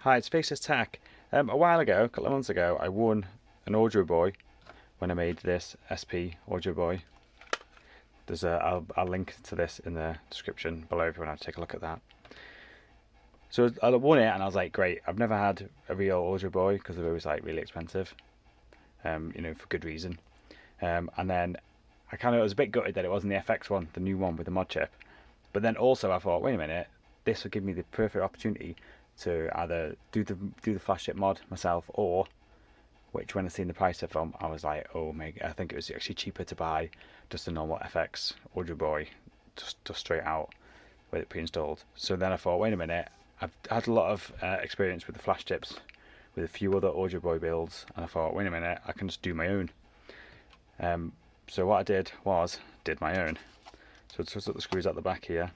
Hi, it's Faceless Tech. A while ago, a couple of months ago, I won an Arduboy when I made this SP Arduboy. I'll link to this in the description below if you want to take a look at that. So I won it and I was like, great. I've never had a real Arduboy because they're always like really expensive, for good reason. And then I was a bit gutted that it wasn't the FX one, the new one with the mod chip. But then also I thought, wait a minute, this would give me the perfect opportunity to either do the flash chip mod myself, or which when I seen the price of them, I was like, oh my! I think it was actually cheaper to buy just a normal FX Arduboy, just straight out with it pre-installed. So then I thought, wait a minute, I've had a lot of experience with the flash chips, with a few other Arduboy builds, and I thought, wait a minute, I can just do my own. So what I did was did my own. So just took the screws out the back here.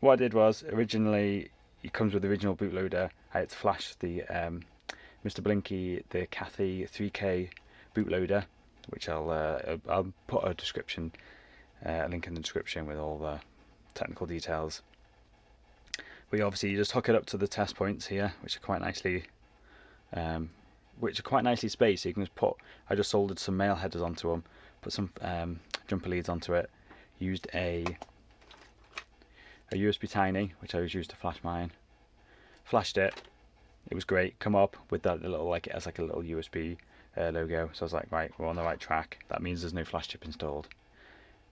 What I did was, originally, it comes with the original bootloader. I had to flash the Mr. Blinky, the Cathy 3K bootloader, which I'll put a link in the description with all the technical details. But obviously, you just hook it up to the test points here, which are quite nicely spaced. So you can I just soldered some male headers onto them, put some jumper leads onto it, used a USB Tiny, which I always used to flash mine. Flashed it. It was great. Come up with that little, it has like a little USB logo. So I was like, right, we're on the right track. That means there's no flash chip installed.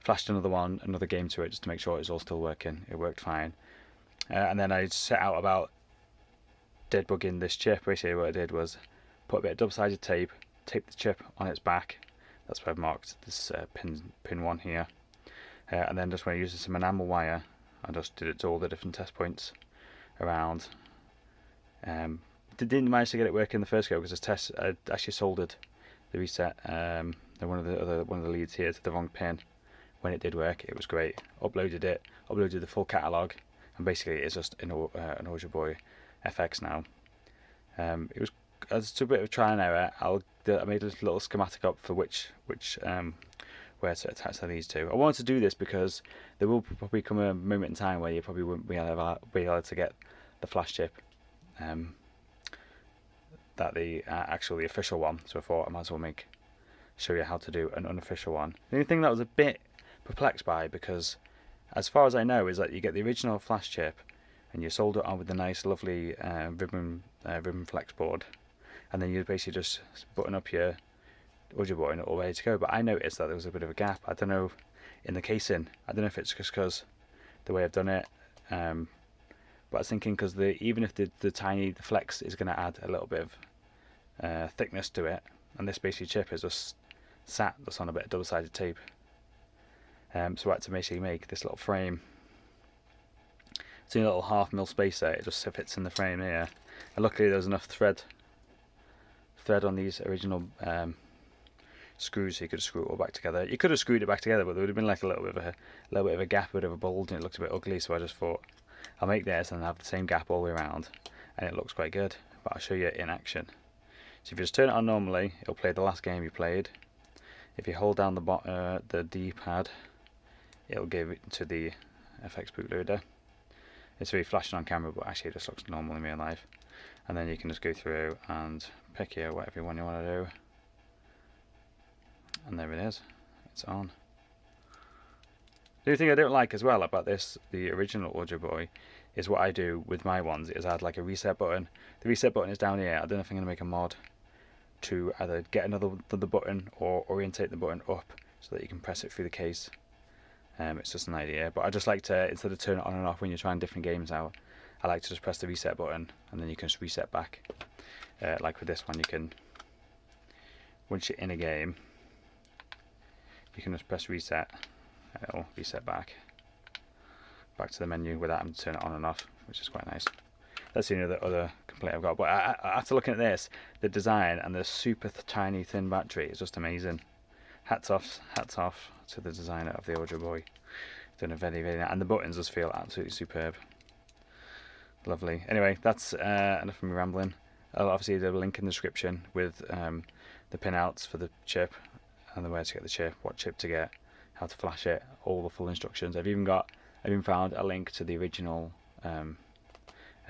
Flashed another game to it just to make sure it was all still working. It worked fine. And then I set out about debugging this chip. Basically, what I did was put a bit of double-sided tape, tape the chip on its back. That's where I've marked this pin 1 here. And then just when I used some enamel wire, I just did it to all the different test points around. Didn't manage to get it working the first go because I actually soldered the reset, one of the leads here to the wrong pin. When it did work, it was great. Uploaded the full catalogue, and basically it's just an Arduboy FX now. It's a bit of a trial and error. I made a little schematic up for which where to attach these to. I wanted to do this because there will probably come a moment in time where you probably won't be able to get the flash chip, the official one. So I thought I might as well show you how to do an unofficial one. The only thing that was a bit perplexed by, because as far as I know, is that you get the original flash chip and you solder it on with the nice, lovely ribbon flex board, and then you basically just button up your Arduboy and all ready to go. But I noticed that there was a bit of a gap. I don't know in the casing. I don't know if it's just because the way I've done it. But I was thinking because even if the flex is going to add a little bit of thickness to it, and this basically chip is just sat just on a bit of double-sided tape. So I had to basically make this little frame. It's a little 1/2 mil spacer. It just fits in the frame here. And luckily there was enough thread on these original screws, so you could screw it all back together. You could have screwed it back together, but there would have been like a little bit of a gap, a bit of a bulge, and it looked a bit ugly. So I just thought I'll make this and have the same gap all the way around, and it looks quite good. But I'll show you it in action. So if you just turn it on normally, it'll play the last game you played. If you hold down the D-pad, it'll give it to the FX bootloader. It's really flashing on camera, but actually it just looks normal in real life. And then you can just go through and pick here whatever one you want to do. And there it is. It's on. The only thing I don't like as well about the original Arduboy, is what I do with my ones is add like a reset button. The reset button is down here. I don't know if I'm going to make a mod to either get another button or orientate the button up so that you can press it through the case. It's just an idea, but I just like to, instead of turn it on and off when you're trying different games out, I like to just press the reset button and then you can just reset back. Like with this one, you can, once you're in a game, you can just press reset and it'll reset back to the menu without having to turn it on and off, which is quite nice. That's the only other complaint I've got. But after looking at this, the design and the super tiny thin battery is just amazing. Hats off to the designer of the Arduboy. Done a very, very nice, and the buttons just feel absolutely superb. Lovely. Anyway, that's enough of me rambling. I'll obviously do a link in the description with the pinouts for the chip and the where to get the chip, what chip to get, how to flash it, all the full instructions. I've even found a link to the original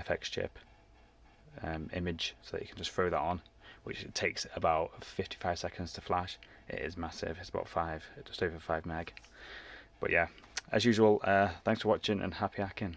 FX chip image, so that you can just throw that on, which takes about 55 seconds to flash. It is massive. It's about just over 5 meg. But yeah, as usual, thanks for watching and happy hacking.